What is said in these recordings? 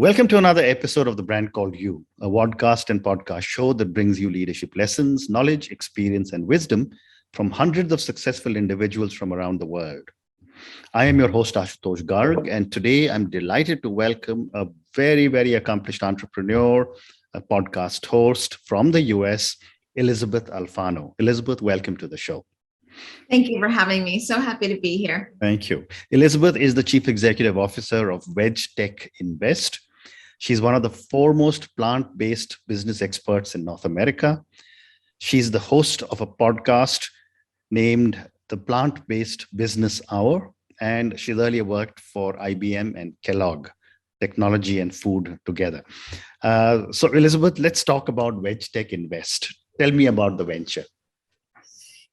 Welcome to another episode of The Brand Called You, a podcast and podcast show that brings you leadership lessons, knowledge, experience, and wisdom from hundreds of successful individuals from around the world. I am your host, Ashutosh Garg, and today I'm delighted to welcome a very, very accomplished entrepreneur, a podcast host from the US, Elysabeth Alfano. Elysabeth, welcome to the show. Thank you for having me. So happy to be here. Thank you. Elysabeth is the Chief Executive Officer of Vegtech Invest. She's one of the foremost plant-based business experts in North America. She's the host of a podcast named The Plant-Based Business Hour, and she's earlier worked for IBM and Kellogg, technology and food together. So Elysabeth, let's talk about Vegtech Invest. Tell me about the venture.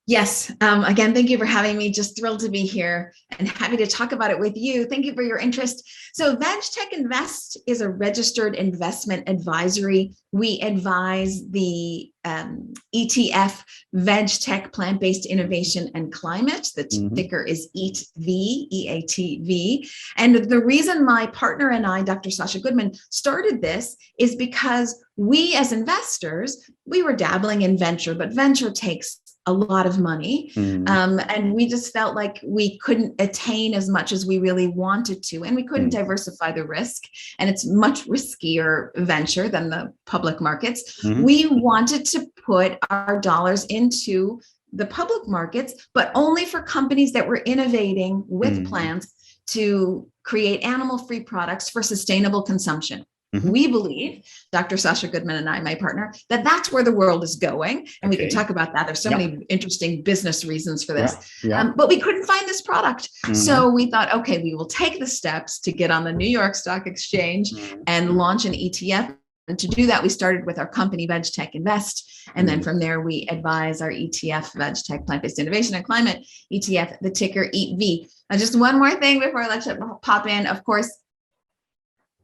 Yes. Again, thank you for having me. Just thrilled to be here and happy to talk about it with you. Thank you for your interest. So Vegtech Invest is a registered investment advisory. We advise the ETF, Vegtech, Plant-Based Innovation and Climate. The ticker is EATV, EATV. And the reason my partner and I, Dr. Sasha Goodman, started this is because we as investors, we were dabbling in venture, but venture takes a lot of money. And we just felt like we couldn't attain as much as we really wanted to, and we couldn't diversify the risk. And it's much riskier venture than the public markets. We wanted to put our dollars into the public markets, but only for companies that were innovating with plants to create animal-free products for sustainable consumption. We believe, Dr. Sasha Goodman and I, my partner, that that's where the world is going. And we can talk about that. There's so many interesting business reasons for this. But we couldn't find this product. So we thought, okay, we will take the steps to get on the New York Stock Exchange and launch an ETF. And to do that, we started with our company, Vegtech Invest. And then from there, we advise our ETF, Vegtech, Plant-Based Innovation and Climate, ETF, the ticker EATV. Now, just one more thing before I let you pop in. Of course,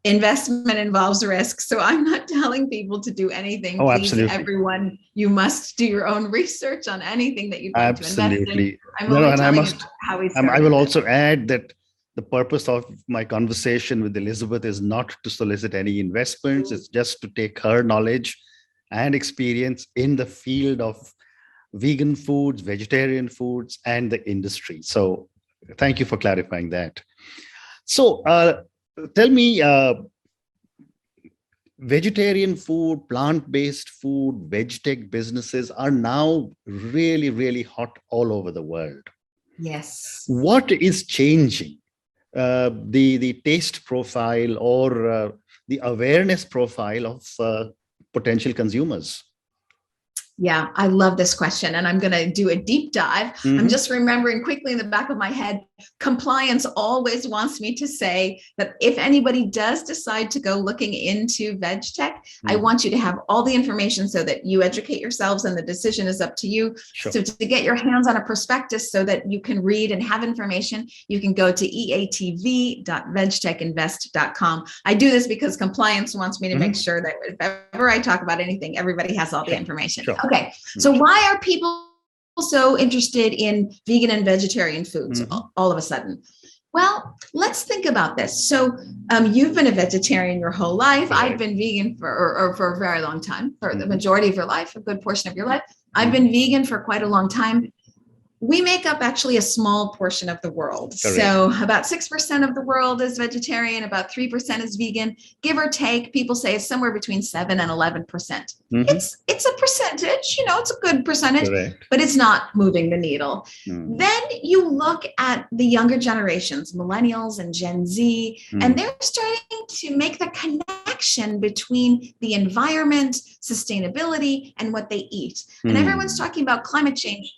investment involves risk. So I'm not telling people to do anything. Oh, Please, absolutely. Everyone, you must do your own research on anything that you'd like to invest in. I'm how we started. I will also add that the purpose of my conversation with Elysabeth is not to solicit any investments. It's just to take her knowledge and experience in the field of vegan foods, vegetarian foods, and the industry. So thank you for clarifying that. So tell me, vegetarian food, plant-based food, Vegtech businesses are now really, really hot all over the world. Yes. What is changing? The taste profile or the awareness profile of potential consumers? Yeah, I love this question, and I'm going to do a deep dive. I'm just remembering quickly in the back of my head, compliance always wants me to say that if anybody does decide to go looking into Vegtech, I want you to have all the information so that you educate yourselves and the decision is up to you. Sure. So to get your hands on a prospectus so that you can read and have information, you can go to eatv.vegtechinvest.com. I do this because compliance wants me to make sure that if ever I talk about anything, everybody has all the information. Sure. Okay, so why are people so interested in vegan and vegetarian foods all of a sudden? Well, let's think about this. So you've been a vegetarian your whole life. I've been vegan for a very long time, for the majority of your life, a good portion of your life. I've been vegan for quite a long time. We make up actually a small portion of the world. Correct. So about 6% of the world is vegetarian, about 3% is vegan, give or take. People say it's somewhere between 7 and 11%. It's a percentage, it's a good percentage, Correct. but it's not moving the needle. Then you look at the younger generations, millennials and Gen Z, and they're starting to make the connection between the environment, sustainability, and what they eat. And everyone's talking about climate change.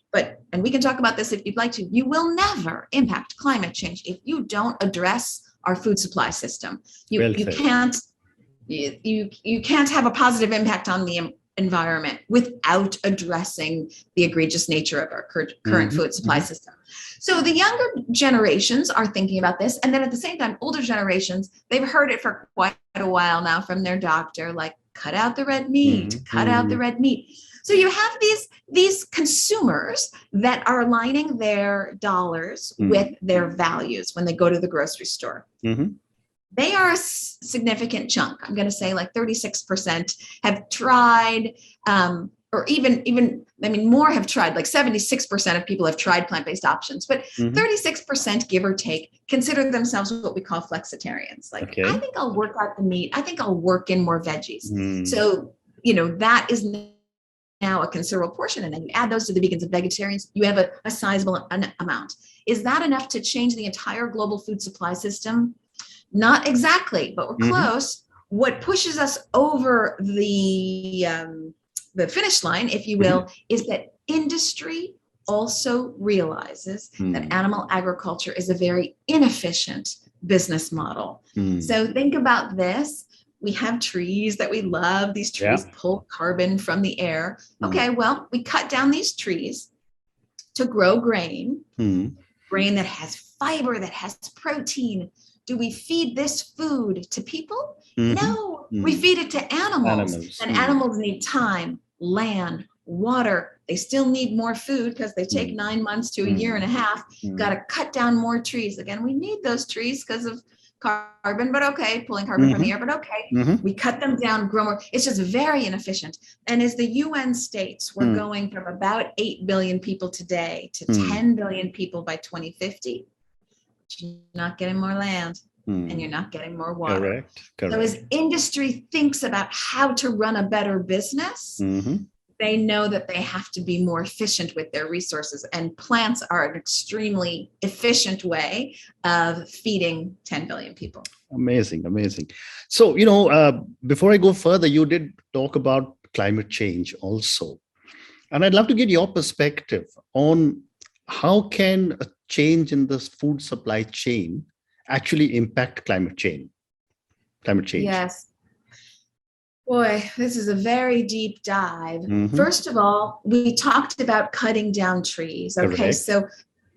And we can talk about this if you'd like to, you will never impact climate change if you don't address our food supply system. You can't have a positive impact on the environment without addressing the egregious nature of our current food supply system. So the younger generations are thinking about this. And then at the same time, older generations, they've heard it for quite a while now from their doctor, like, cut out the red meat, cut out the red meat. So you have these consumers that are aligning their dollars with their values when they go to the grocery store. They are a significant chunk. I'm going to say like 36% have tried, or even, I mean, more have tried, like 76% of people have tried plant-based options, but 36%, give or take, consider themselves what we call flexitarians. Like, Okay. I think I'll work out the meat. I think I'll work in more veggies. Mm. So, that is now a considerable portion. And then you add those to the vegans and vegetarians, you have a sizable amount. Is that enough to change the entire global food supply system? Not exactly, but we're close. What pushes us over the finish line, if you will, is that industry also realizes that animal agriculture is a very inefficient business model. So think about this. We have trees that we love. These trees pull carbon from the air. Okay, well, we cut down these trees to grow grain, grain that has fiber, that has protein. Do we feed this food to people? No, we feed it to animals. And animals need time, land, water. They still need more food because they take 9 months to a year and a half. Got to cut down more trees. Again, we need those trees because of carbon, but okay, pulling carbon from the air, but okay. We cut them down, grow more. It's just very inefficient. And as the UN states, we're going from about 8 billion people today to 10 billion people by 2050. You're not getting more land and you're not getting more water. Correct. So as industry thinks about how to run a better business, they know that they have to be more efficient with their resources, and plants are an extremely efficient way of feeding 10 billion people. Amazing, amazing. So, before I go further, you did talk about climate change also. And I'd love to get your perspective on how can a change in this food supply chain actually impact climate change? Yes. Boy, this is a very deep dive. First of all, we talked about cutting down trees. Okay, correct. So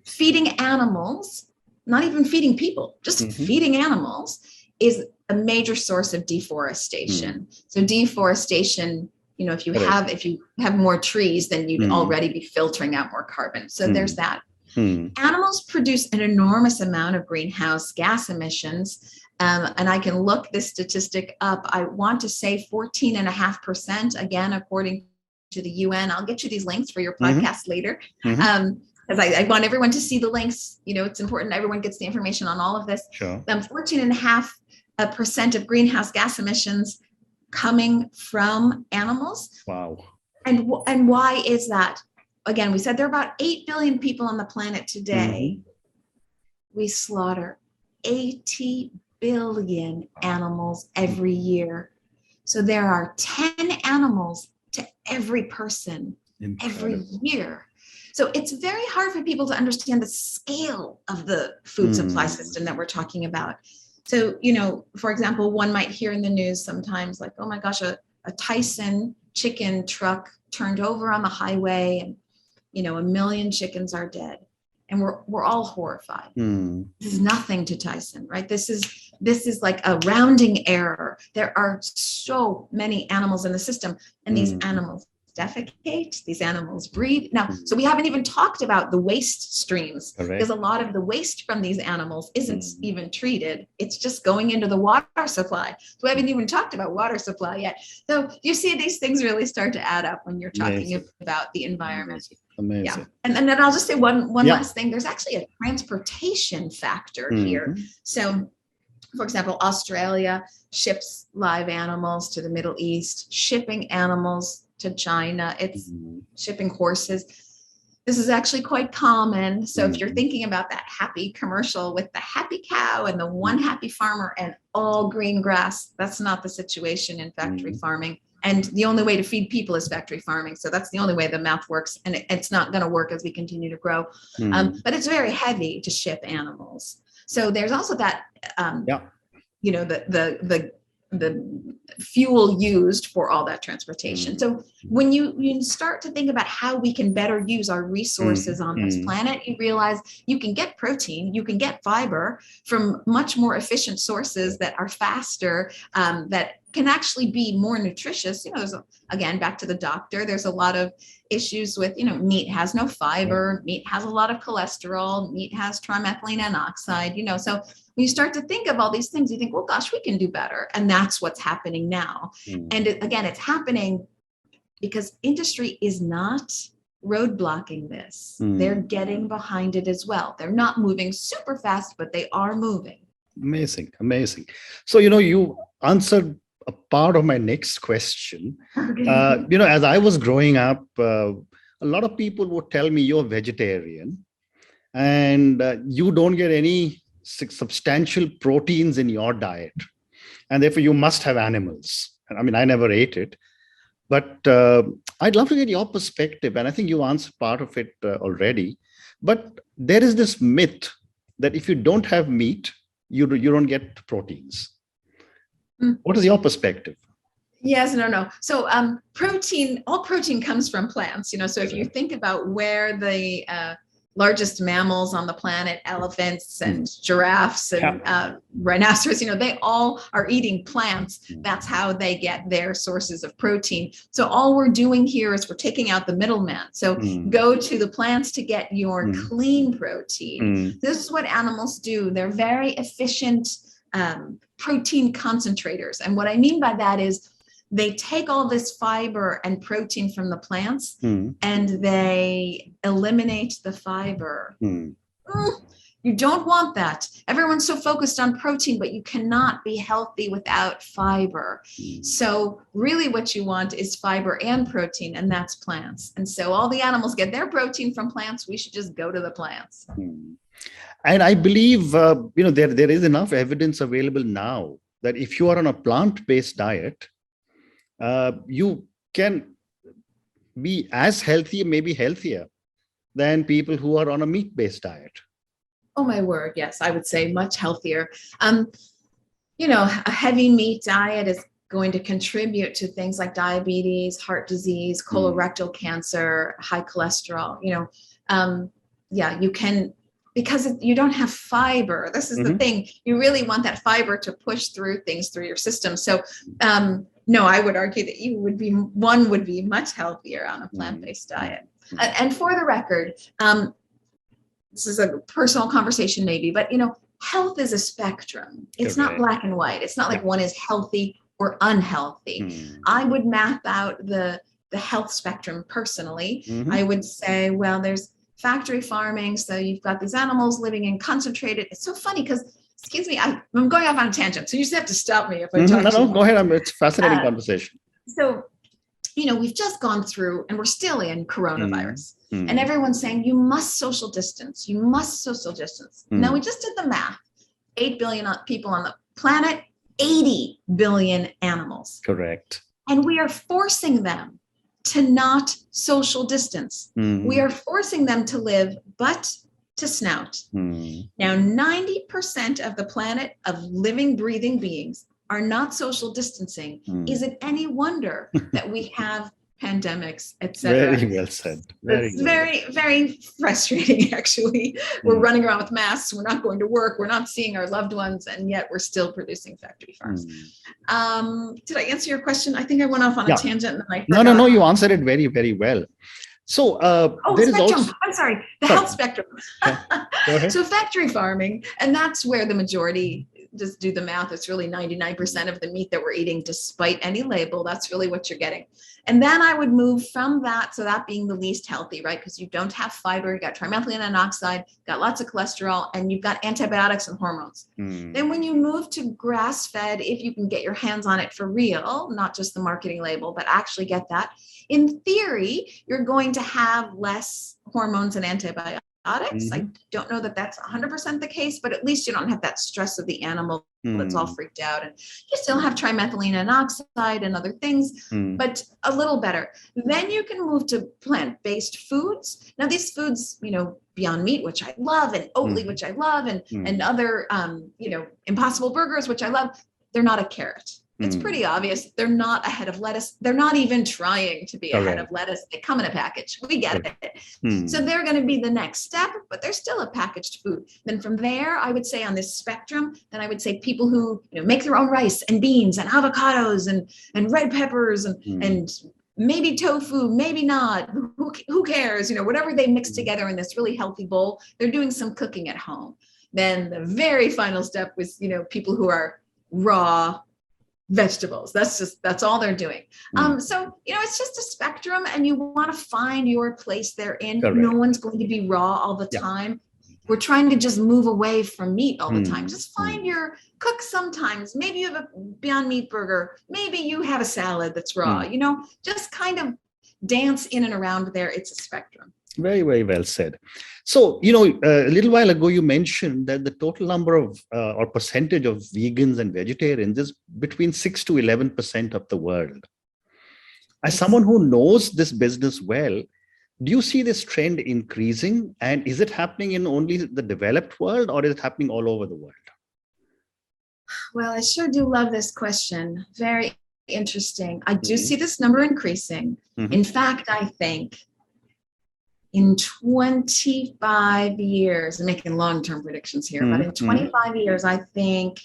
feeding animals, not even feeding people, just feeding animals is a major source of deforestation. So deforestation, if you have more trees, then you'd already be filtering out more carbon. So there's that. Animals produce an enormous amount of greenhouse gas emissions. And I can look this statistic up. I want to say 14.5%, again, according to the UN. I'll get you these links for your podcast later. Because I want everyone to see the links. It's important everyone gets the information on all of this. Sure. 14.5% of greenhouse gas emissions coming from animals. Wow. And why is that? Again, we said there are about 8 billion people on the planet today. We slaughter 80 billion animals every year. So there are 10 animals to every person every year. So it's very hard for people to understand the scale of the food supply system that we're talking about. So, for example, one might hear in the news sometimes like, oh my gosh, a Tyson chicken truck turned over on the highway and, 1 million chickens are dead. And we're all horrified. This is nothing to Tyson, right? This is like a rounding error. There are so many animals in the system, and these animals defecate, these animals breathe. Now, so we haven't even talked about the waste streams, because a lot of the waste from these animals isn't even treated. It's just going into the water supply. So we haven't even talked about water supply yet. So you see these things really start to add up when you're talking about the environment. Amazing. Yeah. And then I'll just say one last thing. There's actually a transportation factor here. So, for example, Australia ships live animals to the Middle East, shipping animals to China. It's shipping horses. This is actually quite common. So if you're thinking about that happy commercial with the happy cow and the one happy farmer and all green grass, that's not the situation in factory farming. And the only way to feed people is factory farming. So that's the only way the math works. And it's not going to work as we continue to grow. But it's very heavy to ship animals. So there's also that, the fuel used for all that transportation. So when you start to think about how we can better use our resources on this planet, you realize you can get protein, you can get fiber from much more efficient sources that are faster, that can actually be more nutritious. There's again, back to the doctor, there's a lot of issues with, meat has no fiber, meat has a lot of cholesterol, meat has trimethylene and oxide, so when you start to think of all these things, you think, well, gosh, we can do better. And that's what's happening now. And again, it's happening because industry is not roadblocking this. They're getting behind it as well. They're not moving super fast, but they are moving. Amazing. So, you answered a part of my next question. Okay. As I was growing up, a lot of people would tell me you're vegetarian and you don't get any substantial proteins in your diet. And therefore you must have animals. I mean, I never ate it, but I'd love to get your perspective. And I think you answered part of it already, but there is this myth that if you don't have meat, you don't get proteins. What is your perspective? Yes, no. So all protein comes from plants, so if you think about where the largest mammals on the planet, elephants and giraffes and rhinoceros, they all are eating plants. That's how they get their sources of protein. So all we're doing here is we're taking out the middleman. So go to the plants to get your clean protein. This is what animals do. They're very efficient protein concentrators. And what I mean by that is they take all this fiber and protein from the plants and they eliminate the fiber. You don't want that. Everyone's so focused on protein, but you cannot be healthy without fiber. So really what you want is fiber and protein, and that's plants. And so all the animals get their protein from plants. We should just go to the plants. And I believe, there is enough evidence available now that if you are on a plant-based diet, you can be as healthy, maybe healthier than people who are on a meat-based diet. Oh my word, yes, I would say much healthier. A heavy meat diet is going to contribute to things like diabetes, heart disease, colorectal cancer, high cholesterol. You can, because you don't have fiber. This is the thing. You really want that fiber to push through things through your system. So no, I would argue that one would be much healthier on a plant-based diet. And for the record, this is a personal conversation maybe, but health is a spectrum. It's not black and white. It's not like one is healthy or unhealthy. I would map out the health spectrum personally. I would say, well, there's factory farming. So you've got these animals living in concentrated. It's so funny because, excuse me, I'm going off on a tangent. So you just have to stop me if I talk No, go ahead. It's a fascinating conversation. So, we've just gone through and we're still in coronavirus. And everyone's saying you must social distance. You must social distance. Now we just did the math. 8 billion people on the planet, 80 billion animals. Correct. And we are forcing them to not social distance. We are forcing them to live butt to snout. Now, 90% of the planet of living, breathing beings are not social distancing. Is it any wonder that we have pandemics, etc.? Very well said. It's very, very frustrating, actually. We're running around with masks. We're not going to work. We're not seeing our loved ones, and yet we're still producing factory farms. Did I answer your question? I think I went off on a tangent. And then I forgot. No, you answered it very, very well. So there spectrum. is also... I'm sorry, the health spectrum. Go ahead. So factory farming, and that's where the majority, just do the math, it's really 99% of the meat that we're eating, despite any label. That's really what you're getting. And then I would move from that, so that being the least healthy, right? Because you don't have fiber, you got trimethylene and oxide, got lots of cholesterol, and you've got antibiotics and hormones. Then when you move to grass-fed, if you can get your hands on it for real, not just the marketing label, but actually get that, in theory, you're going to have less hormones and antibiotics. I don't know that that's 100% the case, but at least you don't have that stress of the animal that's all freaked out. And you still have trimethylene and oxide and other things, but a little better. Then you can move to plant-based foods. Now these foods, Beyond Meat, which I love, and Oatly, which I love, and other, Impossible Burgers, which I love, they're not a carrot. it's pretty obvious they're not ahead of lettuce. They're not even trying to be ahead of lettuce. They come in a package. We get it. So they're going to be the next step, but they're still a packaged food. Then from there, I would say on this spectrum, then I would say people who make their own rice and beans and avocados and red peppers and maybe tofu, maybe not. Who cares? Whatever they mix together in this really healthy bowl, they're doing some cooking at home. Then the very final step was, people who are raw vegetables. That's all they're doing. So, it's just a spectrum, and you want to find your place therein. Correct. No one's going to be raw all the time. We're trying to just move away from meat all the time. Just find your cook sometimes. Maybe you have a Beyond Meat burger. Maybe you have a salad that's raw. Just kind of dance in and around there. It's a spectrum. Very, very well said. So, a little while ago, you mentioned that the total number of or percentage of vegans and vegetarians is between 6 to 11% of the world. As someone who knows this business well, do you see this trend increasing? And is it happening in only the developed world, or is it happening all over the world? Well, I sure do love this question. Very interesting. I do see this number increasing. In fact, I think in 25 years, I'm making long-term predictions here, but in 25 years, I think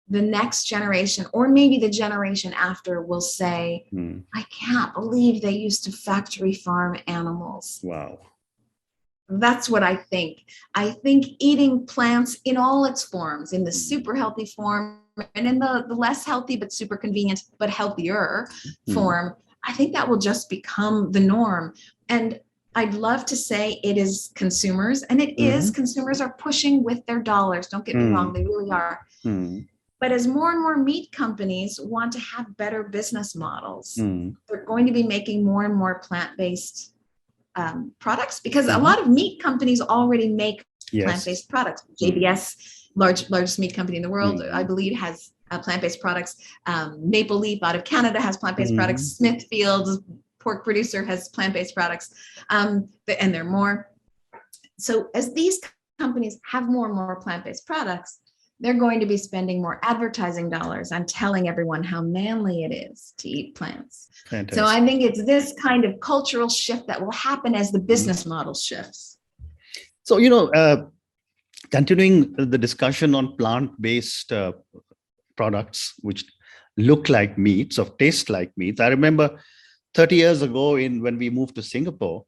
the next generation, or maybe the generation after, will say, I can't believe they used to factory farm animals. Wow. That's what I think. I think eating plants in all its forms, in the super healthy form and in the less healthy but super convenient but healthier form, I think that will just become the norm. And I'd love to say it is consumers, and it is. Consumers are pushing with their dollars. Don't get me wrong, they really are. But as more and more meat companies want to have better business models, they're going to be making more and more plant-based products, because a lot of meat companies already make plant-based products. JBS, largest meat company in the world, I believe, has plant-based products. Maple Leaf out of Canada has plant-based products. Smithfield, pork producer, has plant-based products, and there are more. So as these companies have more and more plant-based products, they're going to be spending more advertising dollars on telling everyone how manly it is to eat plants. Fantastic. So I think it's this kind of cultural shift that will happen as the business model shifts. So, continuing the discussion on plant-based products, which look like meats or taste like meats. I remember 30 years ago when we moved to Singapore,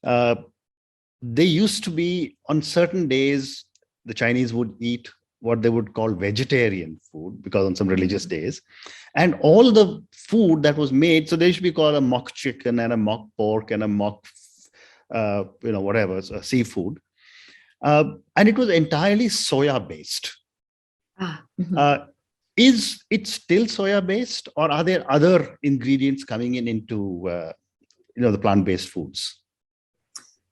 they used to be on certain days, the Chinese would eat what they would call vegetarian food, because on some religious days, and all the food that was made, so they should be called a mock chicken and a mock pork and a mock, seafood. And it was entirely soya based. Is it still soya based, or are there other ingredients coming into the plant-based foods?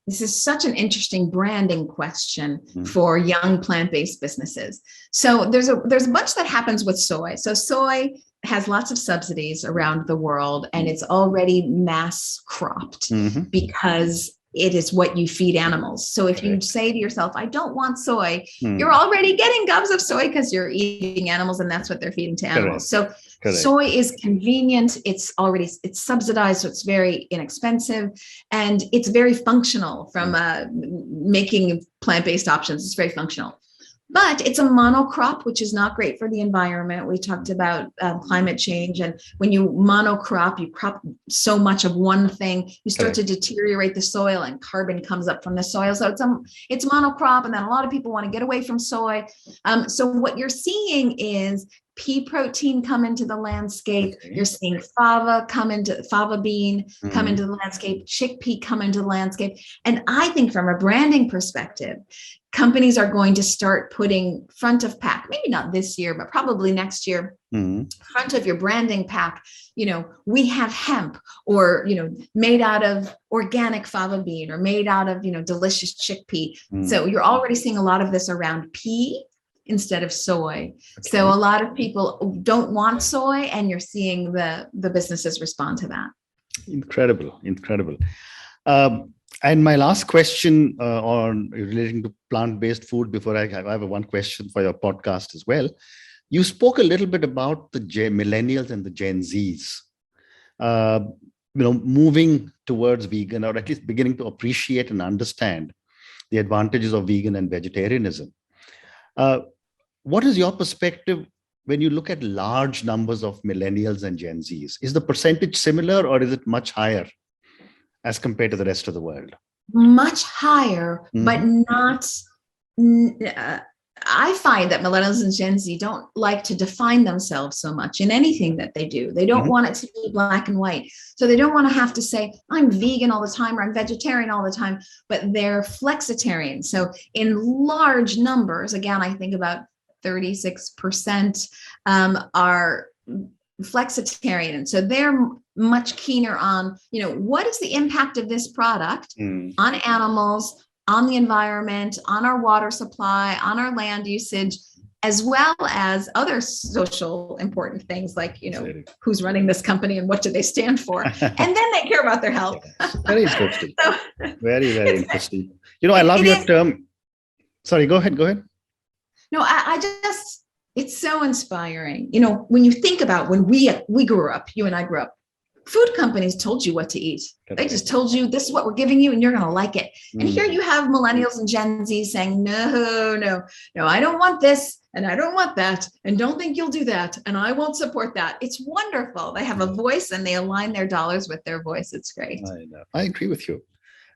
This is such an interesting branding question for young plant-based businesses. So there's a bunch that happens with soy. So soy has lots of subsidies around the world, and it's already mass cropped because it is what you feed animals. So if you say to yourself, I don't want soy, you're already getting gobs of soy because you're eating animals and that's what they're feeding to animals. So soy is convenient. It's subsidized. So it's very inexpensive, and it's very functional from making plant-based options. It's very functional. But it's a monocrop, which is not great for the environment. We talked about climate change, and when you monocrop, you crop so much of one thing, you start to deteriorate the soil, and carbon comes up from the soil. So it's monocrop, and then a lot of people want to get away from soy. So what you're seeing is pea protein come into the landscape. You're seeing fava bean come into the landscape, chickpea come into the landscape. And I think from a branding perspective, companies are going to start putting front of pack, maybe not this year, but probably next year, front of your branding pack, we have hemp, or, made out of organic fava bean, or made out of, delicious chickpea. So you're already seeing a lot of this around pea instead of soy. So a lot of people don't want soy, and you're seeing the businesses respond to that. Incredible. And my last question on relating to plant-based food, before I have one question for your podcast as well. You spoke a little bit about the millennials and the Gen Zs, uh, moving towards vegan, or at least beginning to appreciate and understand the advantages of vegan and vegetarianism. What is your perspective when you look at large numbers of millennials and Gen Zs? Is the percentage similar, or is it much higher as compared to the rest of the world? Much higher, but not. I find that millennials and Gen Z don't like to define themselves so much in anything that they do. They don't want it to be black and white. So they don't want to have to say, I'm vegan all the time or I'm vegetarian all the time, but they're flexitarian. So in large numbers, again, I think about 36% are flexitarian. And so they're much keener on, what is the impact of this product on animals, on the environment, on our water supply, on our land usage, as well as other social important things like, who's running this company and what do they stand for? And then they care about their health. Very interesting. So, very, very interesting. I love your term. Sorry, go ahead. No, I just, it's so inspiring. When you think about when we grew up, you and I grew up, food companies told you what to eat. They just told you, this is what we're giving you and you're going to like it. And here you have millennials and Gen Z saying, no, I don't want this and I don't want that. And don't think you'll do that. And I won't support that. It's wonderful. They have a voice and they align their dollars with their voice. It's great. I know. I agree with you.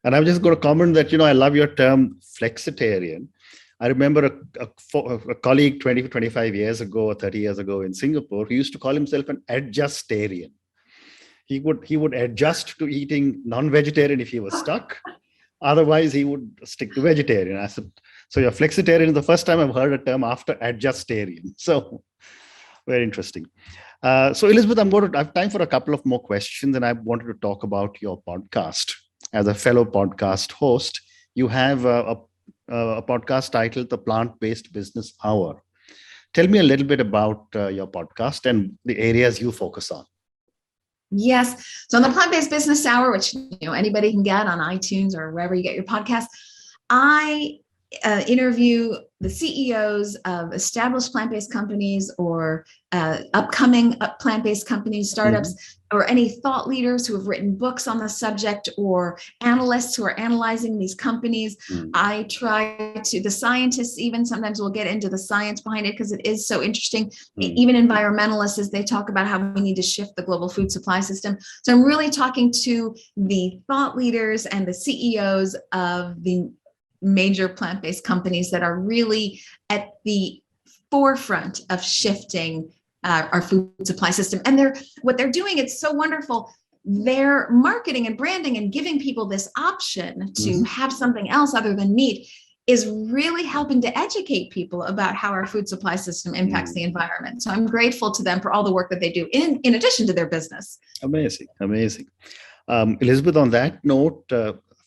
And I'm just going to comment that, I love your term flexitarian. I remember a colleague 20, 25 years ago or 30 years ago in Singapore who used to call himself an adjustarian. He would adjust to eating non-vegetarian if he was stuck. Otherwise, he would stick to vegetarian. I said, so you're flexitarian is the first time I've heard a term after adjustarian. So very interesting. So Elysabeth, I have time for a couple of more questions, and I wanted to talk about your podcast. As a fellow podcast host, you have a podcast titled The Plant-Based Business Hour. Tell me a little bit about your podcast and the areas you focus on. Yes. So on the Plant-Based Business Hour, which anybody can get on iTunes or wherever you get your podcast, I interview the CEOs of established plant-based companies or upcoming plant-based companies, startups, or any thought leaders who have written books on the subject, or analysts who are analyzing these companies. I try to, the scientists even sometimes will get into the science behind it because it is so interesting. Even environmentalists, as they talk about how we need to shift the global food supply system. So I'm really talking to the thought leaders and the CEOs of the major plant-based companies that are really at the forefront of shifting our food supply system. And what they're doing, it's so wonderful. They're marketing and branding and giving people this option to have something else other than meat is really helping to educate people about how our food supply system impacts the environment. So I'm grateful to them for all the work that they do in addition to their business. Amazing. Elysabeth, on that note,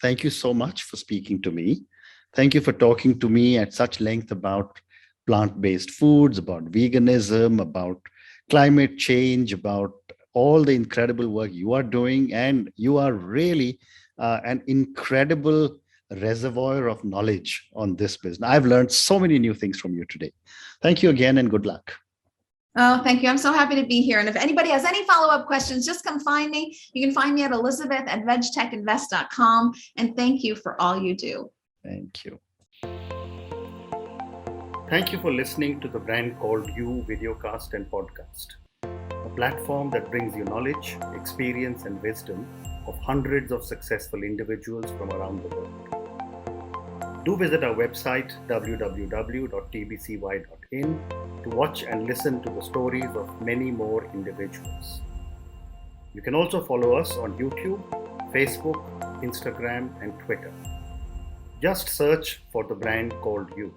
thank you so much for speaking to me. Thank you for talking to me at such length about plant-based foods, about veganism, about climate change, about all the incredible work you are doing. And you are really an incredible reservoir of knowledge on this business. I've learned so many new things from you today. Thank you again and good luck. Oh, thank you. I'm so happy to be here. And if anybody has any follow-up questions, just come find me. You can find me at Elysabeth@vegtechinvest.com. And thank you for all you do. Thank you. Thank you for listening to the Brand Called You videocast and podcast, a platform that brings you knowledge, experience, and wisdom of hundreds of successful individuals from around the world. Do visit our website www.tbcy.in to watch and listen to the stories of many more individuals. You can also follow us on YouTube, Facebook, Instagram, and Twitter. Just search for the Brand Called You.